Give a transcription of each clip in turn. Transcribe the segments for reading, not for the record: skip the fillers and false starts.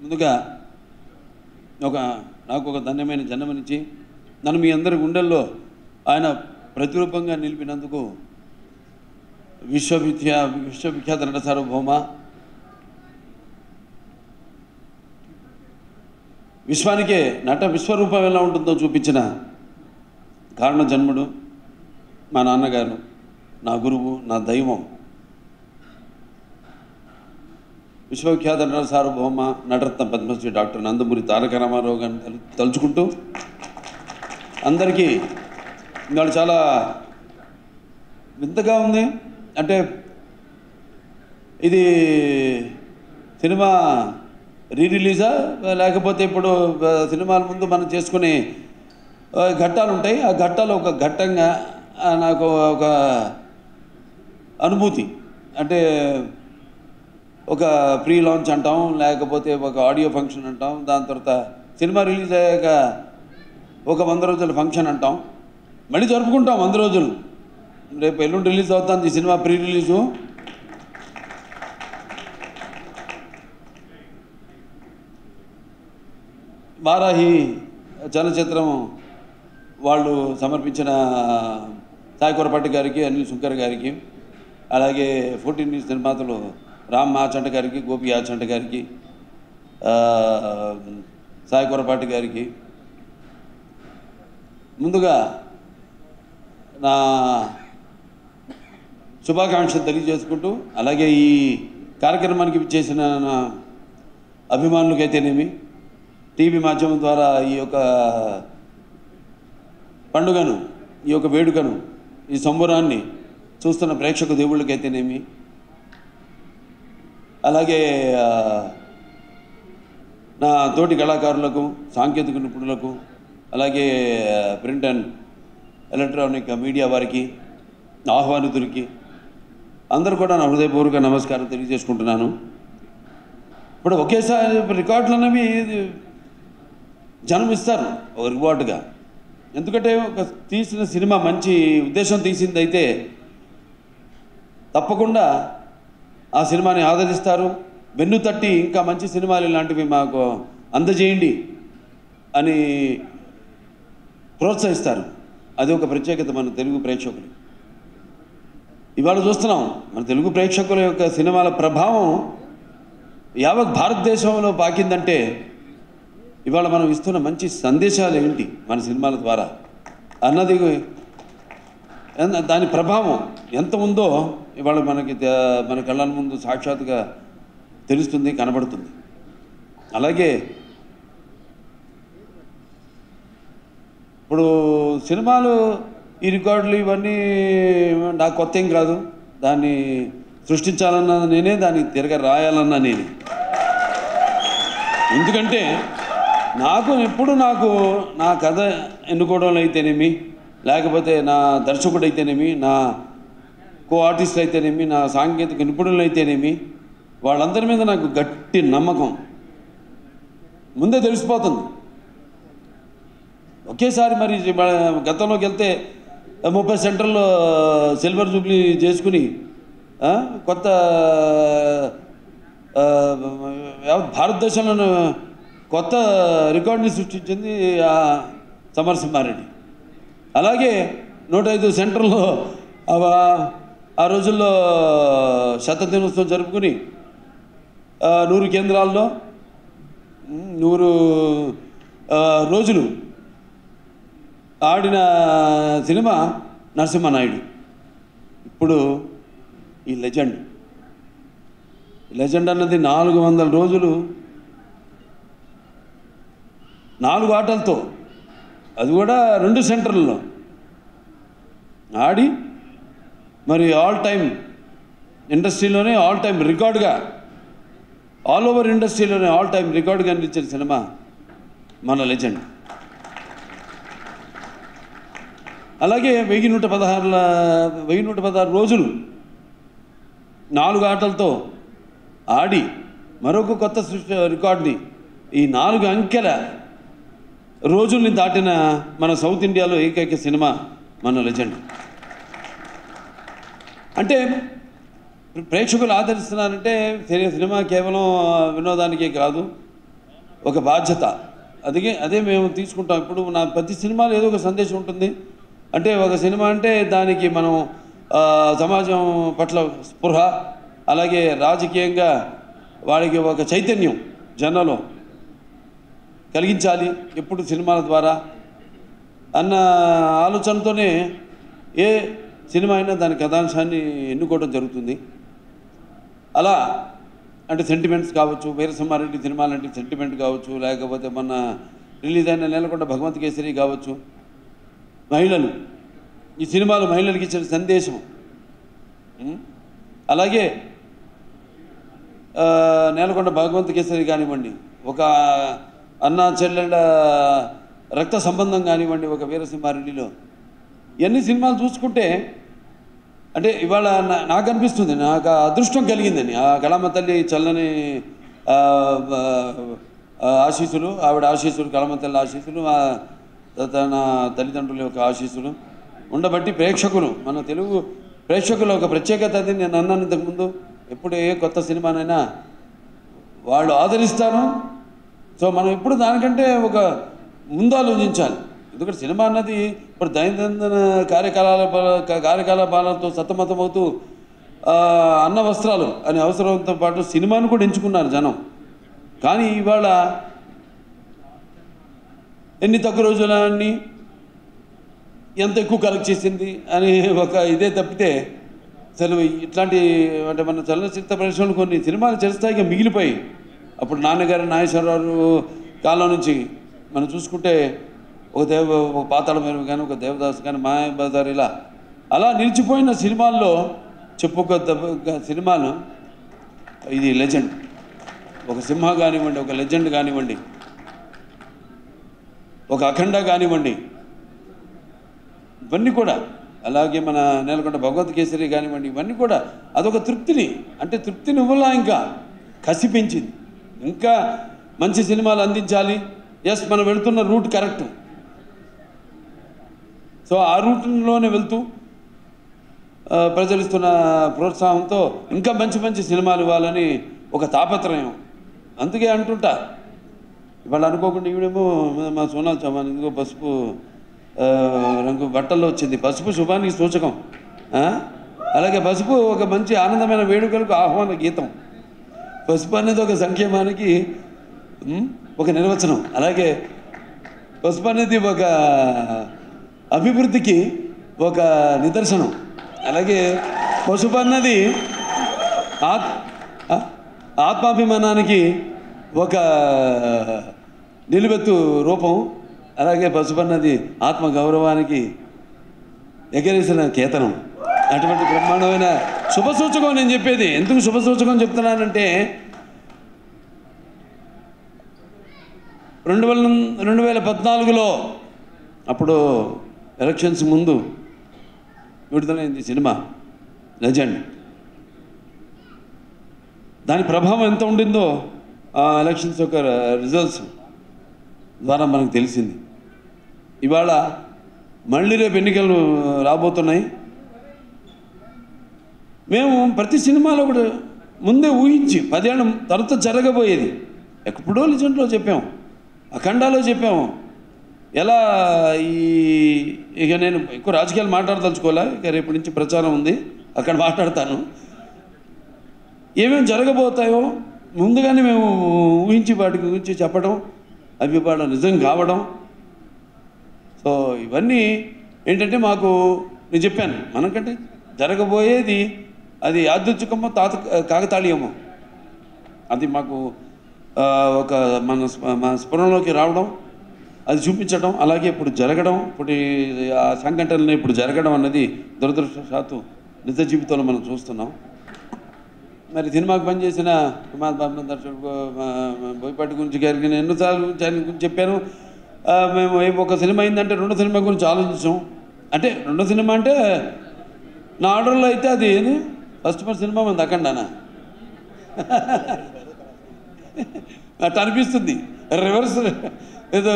ముందుగా నాకు ఒక ధన్యమైన జన్మనిచ్చి నన్ను మీ అందరి గుండెల్లో ఆయన ప్రతిరూపంగా నిలిపినందుకు విశ్వవిఖ్యాత నట సార్వభౌమ, విశ్వానికే నట విశ్వరూపం ఎలా ఉంటుందో చూపించిన కారణ జన్ముడు మా నాన్నగారు, నా గురువు, నా దైవం, విశ్వవిఖ్యాత నట సార్వభౌమ నటరత్న పద్మశ్రీ డాక్టర్ నందమూరి తారక రామారావు గారిని తలుచుకుంటూ అందరికీ ఇవాళ చాలా వింతగా ఉంది. అంటే ఇది సినిమా రిలీజా లేకపోతే ఇప్పుడు సినిమాల ముందు మనం చేసుకునే ఘట్టాలు ఉంటాయి, ఆ ఘట్టాలు ఒక ఘట్టంగా నాకు ఒక అనుభూతి. అంటే ఒక ప్రీ లాంచ్ అంటాం, లేకపోతే ఒక ఆడియో ఫంక్షన్ అంటాం, దాని తర్వాత సినిమా రిలీజ్ అయ్యాక ఒక 100 రోజుల ఫంక్షన్ అంటాం, మళ్ళీ జరుపుకుంటాం 100 రోజులు. రేపు ఎల్లుండి రిలీజ్ అవుతుంది ఈ సినిమా ప్రీ రిలీజు. వారాహి చలనచిత్రం వాళ్ళు సమర్పించిన సాయి కొరపాటి గారికి, అనిల్ శుంకర్ గారికి, అలాగే 14 న్యూస్ నిర్మాతలు రామ్ ఆచంట గారికి, గోపి ఆచంట గారికి, సాయి కొరపాటి గారికి ముందుగా నా శుభాకాంక్షలు తెలియజేసుకుంటూ, అలాగే ఈ కార్యక్రమానికి చేసిన నా అభిమానులకైతేనేమి, టీవీ మాధ్యమం ద్వారా ఈ యొక్క పండుగను, ఈ యొక్క వేడుకను, ఈ సంబరాన్ని చూస్తున్న ప్రేక్షక దేవుళ్ళకైతేనేమి, అలాగే నా తోటి కళాకారులకు, సాంకేతిక నిపుణులకు, అలాగే ప్రింట్ అండ్ ఎలక్ట్రానిక్ మీడియా వారికి, ఆహ్వానితులకి అందరూ కూడా నా హృదయపూర్వక నమస్కారం తెలియజేసుకుంటున్నాను. ఇప్పుడు ఒకేసారి రికార్డులు అనేవి జనం ఇస్తారు ఒక రివార్డుగా. ఎందుకంటే ఒక తీసిన సినిమా మంచి ఉద్దేశం తీసింది అయితే తప్పకుండా ఆ సినిమాని ఆదరిస్తారు, వెన్ను తట్టి ఇంకా మంచి సినిమాలు ఇలాంటివి మాకు అందజేయండి అని ప్రోత్సహిస్తారు. అది ఒక ప్రత్యేకత మన తెలుగు ప్రేక్షకులు. ఇవాళ చూస్తున్నాం మన తెలుగు ప్రేక్షకుల యొక్క సినిమాల ప్రభావం యావత్ భారతదేశంలో పాకిందంటే ఇవాళ మనం ఇస్తున్న మంచి సందేశాలు ఏంటి మన సినిమాల ద్వారా అన్నది, దాని ప్రభావం ఎంత ఉందో ఇవాళ మన కళ్ళ ముందు సాక్షాత్తుగా తెలుస్తుంది, కనబడుతుంది. అలాగే ఇప్పుడు సినిమాలు ఈ రికార్డులు ఇవన్నీ నాకు కొత్త ఏం కాదు. దాన్ని సృష్టించాలన్నా నేనే, దాన్ని తిరగ రాయాలన్నా నేనే. ఎందుకంటే ఎప్పుడు నా కథ ఎన్నుకోవడంలో అయితేనేమి, లేకపోతే నా దర్శకుడు అయితేనేమి, నా కో ఆర్టిస్ట్ అయితేనేమి, నా సాంకేతిక నిపుణులు అయితేనేమి, వాళ్ళందరి మీద నాకు గట్టి నమ్మకం ముందే తెలిసిపోతుంది. ఒకేసారి మరి గతంలోకి వెళ్తే 30 సెంటర్లో సిల్వర్ జూబ్లీ చేసుకుని కొత్త భారతదేశంలో కొత్త రికార్డుని సృష్టించింది సమరసింహారెడ్డి. అలాగే 105 సెంటర్లో ఆ రోజుల్లో శతదినోత్సవం జరుపుకుని 100 కేంద్రాల్లో 100 రోజులు ఆడిన సినిమా నరసింహనాయుడు. ఇప్పుడు ఈ లెజెండ్ అన్నది 400 రోజులు 4 ఆటలతో, అది కూడా 2 సెంటర్లలో ఆడి మరి ఆల్ టైమ్ ఇండస్ట్రీలోనే ఆల్ టైమ్ రికార్డుగా, ఆల్ ఓవర్ ఇండస్ట్రీలోనే ఆల్ టైమ్ రికార్డుగా అందించిన సినిమా మన లెజెండ్. అలాగే 1116 రోజులు 4 ఆటలతో ఆడి మరొక కొత్త రికార్డుని, ఈ 4 అంకెల రోజుల్ని దాటిన మన సౌత్ ఇండియాలో ఏకైక సినిమా మన లెజెండ్. అంటే ప్రేక్షకులు ఆదరిస్తున్నారంటే సినిమా కేవలం వినోదానికే కాదు, ఒక బాధ్యత. అదే మేము తీసుకుంటాం. ఇప్పుడు నా ప్రతి సినిమాలో ఏదో ఒక సందేశం ఉంటుంది. అంటే ఒక సినిమా అంటే దానికి మనం సమాజం పట్ల స్పృహ, అలాగే రాజకీయంగా వాడికి ఒక చైతన్యం జనంలో కలిగించాలి ఎప్పుడు సినిమాల ద్వారా అన్న ఆలోచనతోనే ఏ సినిమా అయినా దాని కథాంశాన్ని ఎన్నుకోవడం జరుగుతుంది. అలా అంటే సెంటిమెంట్స్ కావచ్చు, వీరసింహారెడ్డి సినిమా లాంటి సెంటిమెంట్ కావచ్చు, లేకపోతే మొన్న రిలీజ్ అయిన నేలకొండ భగవంత్ కేసరి కావచ్చు, మహిళలు, ఈ సినిమాలు మహిళలకు ఇచ్చిన సందేశం. అలాగే నేలకొండ భగవంత్ కేసరి కానివ్వండి, ఒక అన్నా చెల్లెళ్ళ రక్త సంబంధం కానివ్వండి, ఒక వీరసింహారెడ్డిలో ఇవన్నీ సినిమాలు చూసుకుంటే అంటే ఇవాళ నాకు అనిపిస్తుంది, నాకు అదృష్టం కలిగిందని. ఆ కళామ తల్లి చల్లని ఆశీస్సులు, ఆవిడ ఆశీస్సులు, కళామ తల్లి ఆశీస్సులు, తన తల్లిదండ్రుల యొక్క ఆశీస్సులు ఉండబట్టి ప్రేక్షకులు, మన తెలుగు ప్రేక్షకుల ఒక ప్రత్యేకత అది. నేను అన్నాను ఇంతకుముందు, ఎప్పుడు ఏ కొత్త సినిమానైనా వాళ్ళు ఆదరిస్తారు. సో మనం ఎప్పుడు దానికంటే ఒక ముందు ఆలోచించాలి. ఎందుకంటే సినిమా అన్నది ఇప్పుడు దైనందిన కార్యకలాపాలతో సతమతమవుతూ అన్న వస్త్రాలు అనే అవసరంతో పాటు సినిమాను కూడా ఎంచుకున్నారు జనం. కానీ ఇవాళ ఎన్ని తక్కువ రోజులన్నీ ఎంత ఎక్కువ కలెక్ట్ చేసింది అని ఒక ఇదే తప్పితే అసలు ఇట్లాంటి అంటే మన చలనచిత్ర పరిశ్రమలు కొన్ని సినిమాలు చిరస్థాయిగా మిగిలిపోయి, అప్పుడు నాన్నగారు నాగేశ్వరరావు కాలం నుంచి మనం చూసుకుంటే ఒక పాతాళ మేరు కానీ, ఒక దేవదాస్ కానీ, మాయాబజార్, ఇలా అలా నిలిచిపోయిన సినిమాల్లో చెప్పుకోదగ్గ సినిమాలు ఇది లెజెండ్. ఒక సింహ కానివ్వండి, ఒక లెజెండ్ కానివ్వండి, ఒక అఖండ కానివ్వండి, ఇవన్నీ కూడా, అలాగే మన నేలకొండ భగవత్ కేసరి కానివ్వండి, ఇవన్నీ కూడా అదొక తృప్తిని, అంటే తృప్తిని ఇవ్వలా, ఇంకా కసి పెంచింది. ఇంకా మంచి సినిమాలు అందించాలి. ఎస్, మనం వెళుతున్న రూట్ కరెక్ట్. సో ఆ రూట్లోనే వెళ్తూ ప్రజలు ఇస్తున్న ప్రోత్సాహంతో ఇంకా మంచి మంచి సినిమాలు ఇవ్వాలని ఒక తాపత్రయం. అందుకే అంటుంటా, ఇవాళ అనుకోకుండా ఈవిడేమో మా సోనాల్ చౌహాన్ ఇదిగో పసుపు రంగు బట్టల్లో వచ్చింది. పసుపు శుభానికి సూచకం. అలాగే పసుపు ఒక మంచి ఆనందమైన వేడుకలకు ఆహ్వాన గీతం. పసుపు అనేది ఒక సంక్షేమానికి ఒక నిర్వచనం. అలాగే పసుపు అనేది ఒక అభివృద్ధికి ఒక నిదర్శనం. అలాగే పసుపు అన్నది ఆత్మాభిమానానికి ఒక నిలువెత్తు రూపం. అలాగే పసుపు అన్నది ఆత్మగౌరవానికి ఎగరేసిన కేతనం. అటువంటి బ్రహ్మాండమైన శుభసూచకం నేను చెప్పేది. ఎందుకు శుభసూచకం చెప్తున్నానంటే 2014లో అప్పుడు ఎలక్షన్స్ ముందు విడుదలైంది సినిమా లెజెండ్. దాని ప్రభావం ఎంత ఉండిందో ఆ ఎలక్షన్స్ యొక్క రిజల్ట్స్ ద్వారా మనకు తెలిసింది. ఇవాళ మళ్ళీ రేపు ఎన్నికలు రాబోతున్నాయి. మేము ప్రతి సినిమాలో కూడా ముందే ఊహించి 10 ఏళ్ళ తర్వాత జరగబోయేది ఎప్పుడో లెజెండ్లో చెప్పాము, అఖండాలో చెప్పాము. ఎలా ఇక నేను ఎక్కువ రాజకీయాలు మాట్లాడదలుచుకోలే, ఇక రేపటి నుంచి ప్రచారం ఉంది, అక్కడ మాట్లాడతాను. ఏమేమి జరగబోతాయో ముందుగానే మేము ఊహించి వాటి గురించి చెప్పడం, అవి వాళ్ళ నిజం కావడం. సో ఇవన్నీ ఏంటంటే మాకు నేను చెప్పాను, మనకంటే జరగబోయేది అది యాదృచ్ఛికమో కాకతాళీయమో అది మాకు ఒక మన స్ఫురణలోకి రావడం, అది చూపించడం, అలాగే ఇప్పుడు జరగడం, ఇప్పుడు ఆ సంఘటనలు ఇప్పుడు జరగడం అన్నది దురదృష్టవశాత్తు నిజ జీవితంలో మనం చూస్తున్నాం. మరి సినిమాకి పనిచేసిన దర్శకుడు బోయపాటి గురించి గారికి నేను ఎన్నోసార్లు ఆయన గురించి చెప్పాను. మేము ఒక సినిమా అయిందంటే రెండో సినిమా గురించి ఆలోచించాం. అంటే రెండో సినిమా అంటే నా ఆర్డర్లో అయితే అది ఫస్ట్ సినిమా మంది అఖండానా అట్లా అనిపిస్తుంది. రివర్స్ ఏదో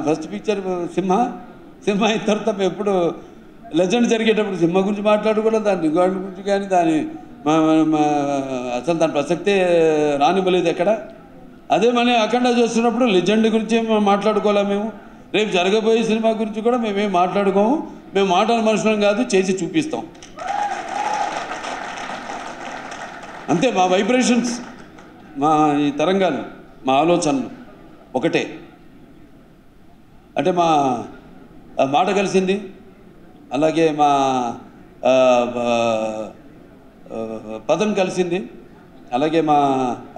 ఫస్ట్ పిక్చర్ సింహ అయిన తర్వాత మేము ఎప్పుడు లెజెండ్ జరిగేటప్పుడు సింహ గురించి మాట్లాడుకోవడం, దాని రికార్డు గురించి కానీ దాని అసలు దాని ప్రసక్తే రానివ్వలేదు ఎక్కడ. అదే మళ్ళీ అఖండ చేస్తున్నప్పుడు లెజెండ్ గురించి మాట్లాడుకోలే మేము. రేపు జరగబోయే సినిమా గురించి కూడా మేమేం మాట్లాడుకోము. మేము మాటల మనుషులం కాదు, చేసి చూపిస్తాం అంతే. మా వైబ్రేషన్స్, మా ఈ తరంగాలు, మా ఆలోచనలు ఒకటే. అంటే మా మాట కలిసింది, అలాగే మా పదం కలిసింది, అలాగే మా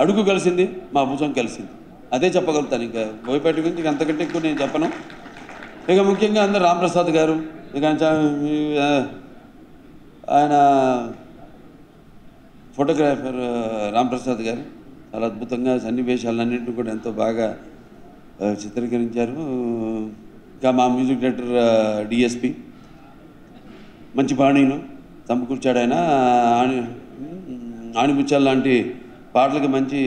అడుగు కలిసింది, మా భుజం కలిసింది. అదే చెప్పగలుగుతాను. ఇంకా బోయపాటి గురించి అంతకంటే ఎక్కువ నేను చెప్పను. ఇక ముఖ్యంగా అందరు రాంప్రసాద్ గారు, ఇక ఆయన ఫోటోగ్రాఫర్ రాంప్రసాద్ గారు చాలా అద్భుతంగా సన్నివేశాలన్నింటినీ కూడా ఎంతో బాగా చిత్రీకరించారు. ఇంకా మా మ్యూజిక్ డైరెక్టర్ డిఎస్పి మంచి బాణీలు సమకూర్చాడు. ఆయన ఆణిముత్యాల లాంటి పాటలకి మంచి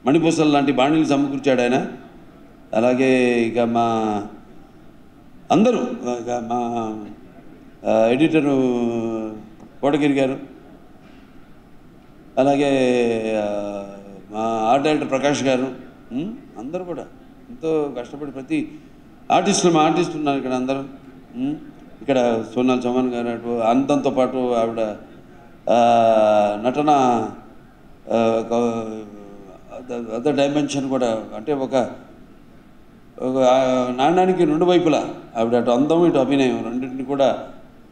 మణిపూసలు లాంటి బాణీలు సమకూర్చాడు ఆయన. అలాగే ఇక మా అందరూ, ఇక మా ఎడిటరు కోటగిరి గారు, అలాగే మా ఆర్ట్ డైరెక్టర్ ప్రకాష్ గారు, అందరూ కూడా ఎంతో కష్టపడి ప్రతి మా ఆర్టిస్టులు ఉన్నారు ఇక్కడ అందరూ. ఇక్కడ సోనాల్ చౌహాన్ గారు, అటు అంతంతో పాటు ఆవిడ నటన అదర్ డైమెన్షన్ కూడా. అంటే ఒక నాణ్యానికి రెండు వైపులా ఆవిడ అటు అందం ఇటు అభినయం రెండింటిని కూడా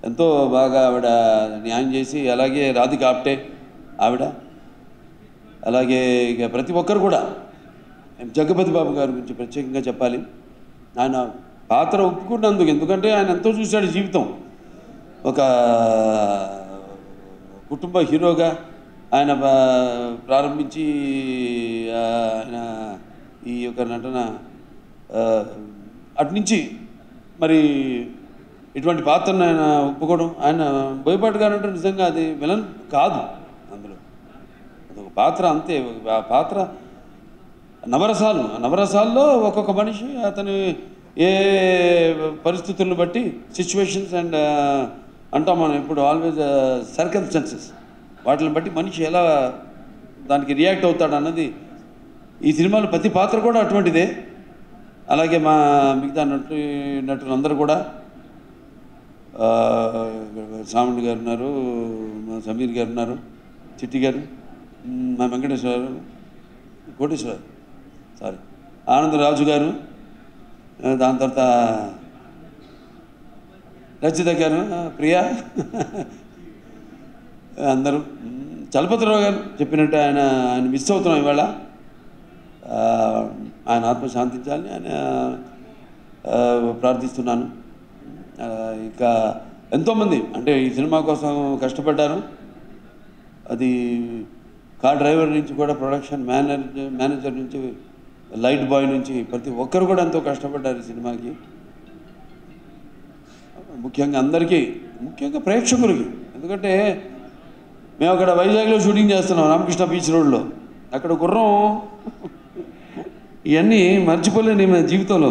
ఎంతో బాగా ఆవిడ న్యాయం చేసి, అలాగే రాధిక ఆప్టే ఆవిడ, అలాగే ఇక ప్రతి ఒక్కరు కూడా. జగపతి బాబు గారి గురించి ప్రత్యేకంగా చెప్పాలి. ఆయన పాత్ర ఒప్పుకున్నందుకు, ఎందుకంటే ఆయన ఎంతో చూశాడు జీవితం. ఒక కుటుంబ హీరోగా ఆయన ప్రారంభించి ఆయన ఈ యొక్క నటన అటునుంచి మరి ఇటువంటి పాత్రను ఆయన ఒప్పుకోవడం. ఆయన బోయపాటి గారు అంటే నిజంగా అది విలన్ కాదు, అందులో అదొక పాత్ర అంతే. ఆ పాత్ర నవరసాల్లో ఒక్కొక్క మనిషి అతను ఏ పరిస్థితులను బట్టి సిచ్యువేషన్స్ అండ్ అంటాం మనం ఎప్పుడు ఆల్వేజ్ సర్కమ్స్టాన్సెస్, వాటిని బట్టి మనిషి ఎలా దానికి రియాక్ట్ అవుతాడు అన్నది ఈ సినిమాలో ప్రతి పాత్ర కూడా అటువంటిదే. అలాగే మా మిగతా నటులందరూ కూడా, సాముడి గారు ఉన్నారు, మా సమీర్ గారు ఉన్నారు, చిట్టి గారు, మా వెంకటేశ్వర కోటేశ్వర ఆనందరాజు గారు, దాని తర్వాత రచిత గారు, ప్రియా, అందరూ. చలపతిరావు గారు చెప్పినట్టు ఆయన మిస్ అవుతున్నాం ఇవాళ. ఆయన ఆత్మ శాంతించాలని ఆయన ప్రార్థిస్తున్నాను. ఇంకా ఎంతోమంది అంటే ఈ సినిమా కోసం కష్టపడ్డారు. అది కార్ డ్రైవర్ నుంచి కూడా ప్రొడక్షన్ మేనేజర్ నుంచి లైట్ బాయ్ నుంచి ప్రతి ఒక్కరు కూడా ఎంతో కష్టపడ్డారు ఈ సినిమాకి. ముఖ్యంగా అందరికీ, ముఖ్యంగా ప్రేక్షకులకి. ఎందుకంటే మేము అక్కడ వైజాగ్లో షూటింగ్ చేస్తున్నాం, రామకృష్ణ బీచ్ రోడ్లో. అక్కడ గుర్రం ఇవన్నీ మర్చిపోలేని మన జీవితంలో.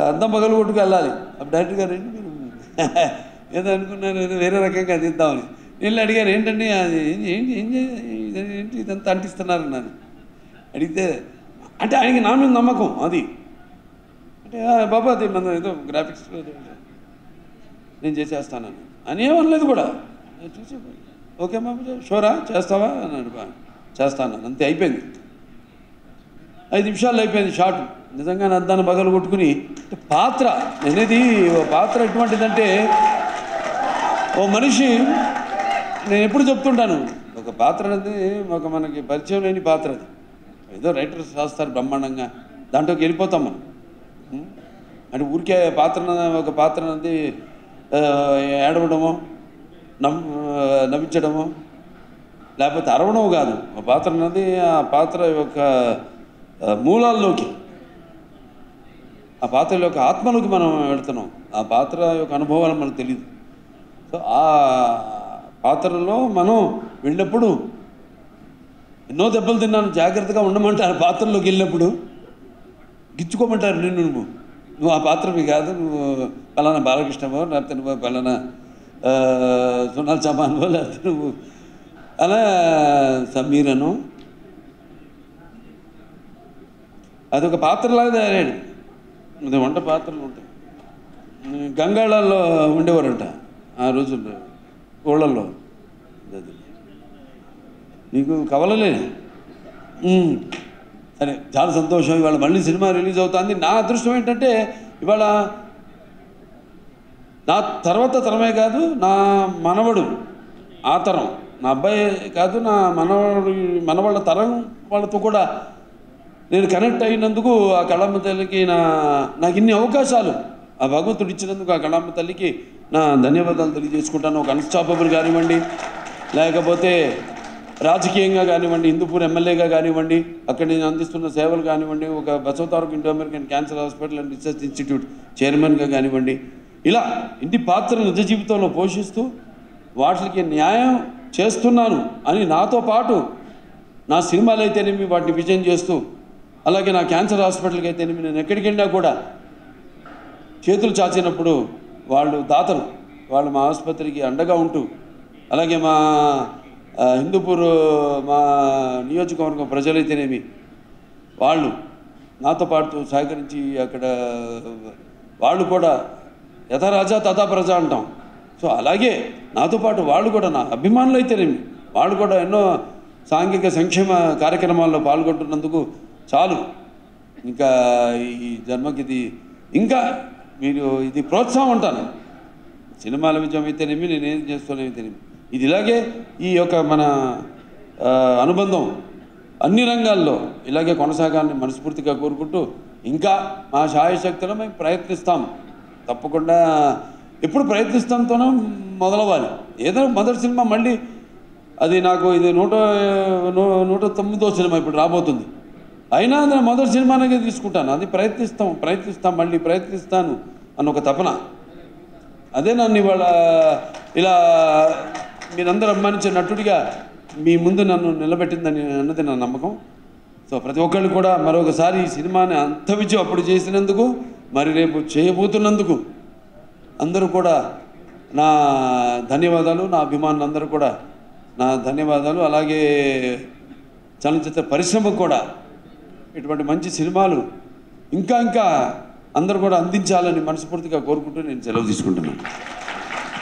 అద్దం పగలు కొట్టుకు వెళ్ళాలి. అప్పుడు డైరెక్టర్ గారు ఏంటి మీరు ఏదో అనుకున్నారు, ఏదో వేరే రకంగా తీద్దామని. వీళ్ళు అడిగారు ఏంటండి అది ఏంటి ఇదంతా అంటిస్తున్నారన్నాను. అడిగితే అంటే ఆయనకి నా మీద నమ్మకం అది. అంటే బాబా అది మన ఏదో గ్రాఫిక్స్ నేను చేసేస్తానని అని ఏమనలేదు కూడా. చూసి ఓకే బాబు షోరా చేస్తావా అన్నాడు. చేస్తాను అంతే, అయిపోయింది. 5 నిమిషాల్లో అయిపోయింది షాట్. నిజంగా అద్దాన్ని పగలు కొట్టుకుని పాత్ర అనేది పాత్ర ఎటువంటిదంటే ఓ మనిషి, నేను ఎప్పుడు చెప్తుంటాను, ఒక పాత్ర అనేది ఒక మనకి పరిచయం లేని పాత్ర. అది ఏదో రైటర్స్ రాస్తారు బ్రహ్మాండంగా, దాంట్లోకి వెళ్ళిపోతాం మనం. అంటే ఊరికే ఒక పాత్ర అనేది ఏడవడమో నవ్వించడమో లేకపోతే అరవడమో కాదు. ఆ పాత్ర అనేది ఆ పాత్ర యొక్క మూలాల్లోకి, ఆ పాత్ర యొక్క ఆత్మలోకి మనం వెళుతున్నాం. ఆ పాత్ర యొక్క అనుభవాలు మనకు తెలియదు. సో ఆ పాత్రలో మనం వెళ్ళినప్పుడు ఎన్నో దెబ్బలు తిన్నాను, జాగ్రత్తగా ఉండమంటారు. పాత్రలోకి వెళ్ళినప్పుడు గిచ్చుకోమంటారు, నువ్వు ఆ పాత్రవి కాదు, నువ్వు పలానా బాలకృష్ణవో లేకపోతే నువ్వు పలానా సోనాల్ చౌహాన్వో లేకపోతే నువ్వు అలా సమీరను అదొక పాత్రలాగా తయారాడు. అది వంట పాత్రలు ఉంటాయి. గంగాళాల్లో ఉండేవారంట ఆ రోజుల్లో, ఊళ్ళల్లో. అది నీకు కవలలే. సరే, చాలా సంతోషం. ఇవాళ మళ్ళీ సినిమా రిలీజ్ అవుతుంది. నా అదృష్టం ఏంటంటే ఇవాళ నా తర్వాత తరమే కాదు, నా మనవడు ఆ తరం, నా అబ్బాయి కాదు, నా మనవాళ్ళ తరం వాళ్ళతో కూడా నేను కనెక్ట్ అయినందుకు ఆ కళమ్మ తల్లికి నాకు ఇన్ని అవకాశాలు ఆ భగవంతుడు ఇచ్చినందుకు ఆ కళమ్మ తల్లికి నా ధన్యవాదాలు తెలియజేసుకుంటాను. ఒక అన్స్టాపబుల్ కానివ్వండి, లేకపోతే రాజకీయంగా కానివ్వండి, హిందూపూర్ ఎమ్మెల్యేగా కానివ్వండి, అక్కడ నేను అందిస్తున్న సేవలు కానివ్వండి, ఒక Basavataraka Indo American cancer hospital and research institute చైర్మన్గా కానివ్వండి, ఇలా ఇంటి పాత్రలు నిజ జీవితంలో పోషిస్తూ వాటికి న్యాయం చేస్తున్నాను అని నాతో పాటు నా సినిమాలు అయితేనేమి వాటిని విజయం చేస్తూ, అలాగే నా క్యాన్సర్ హాస్పిటల్కి అయితేనేమి నేను ఎక్కడికి వెళ్ళినా కూడా చేతులు చాచినప్పుడు వాళ్ళు దాతలు, వాళ్ళు మా ఆసుపత్రికి అండగా ఉంటూ, అలాగే మా హిందూపూర్ మా నియోజకవర్గం ప్రజలైతేనేమి వాళ్ళు నాతో పాటు సహకరించి అక్కడ వాళ్ళు కూడా యథా రాజా తథా ప్రజ అంటాం. సో అలాగే నాతో పాటు వాళ్ళు కూడా నా అభిమానులు అయితేనేమి వాళ్ళు కూడా ఎన్నో సాంఘిక సంక్షేమ కార్యక్రమాల్లో పాల్గొంటున్నందుకు చాలు. ఇంకా ఈ జన్మకి ఇది ఇంకా మీరు ఇది ప్రోత్సాహం అంటాను. సినిమాల విజయం అయితేనేమి, నేనేం చేస్తున్నాయితేనేమి, ఇది ఇలాగే ఈ యొక్క మన అనుబంధం అన్ని రంగాల్లో ఇలాగే కొనసాగాలని మనస్ఫూర్తిగా కోరుకుంటూ, ఇంకా మా శాయశక్తులు మేము ప్రయత్నిస్తాం. తప్పకుండా ఎప్పుడు ప్రయత్నిస్తాంతోనే మొదలవ్వాలి. ఏదైనా మొదటి సినిమా మళ్ళీ అది నాకు ఇది 109వ సినిమా ఇప్పుడు రాబోతుంది. అయినా నేను మొదటి సినిమానే తీసుకుంటాను. అది ప్రయత్నిస్తాం మళ్ళీ ప్రయత్నిస్తాను అన్న ఒక తపన. అదే నన్ను ఇవాళ ఇలా మీరందరూ అభిమానించే నటుడిగా మీ ముందు నన్ను నిలబెట్టిందని అన్నది నా నమ్మకం. సో ప్రతి ఒక్కళ్ళు కూడా మరొకసారి ఈ సినిమాని అంత విజయం అప్పుడు చేసినందుకు, మరి రేపు చేయబోతున్నందుకు అందరూ కూడా నా ధన్యవాదాలు. నా అభిమానులందరూ కూడా నా ధన్యవాదాలు. అలాగే చలనచిత్ర పరిశ్రమకు కూడా ఇటువంటి మంచి సినిమాలు ఇంకా అందరూ కూడా అందించాలని మనస్ఫూర్తిగా కోరుకుంటూ నేను సెలవు తీసుకుంటున్నాను.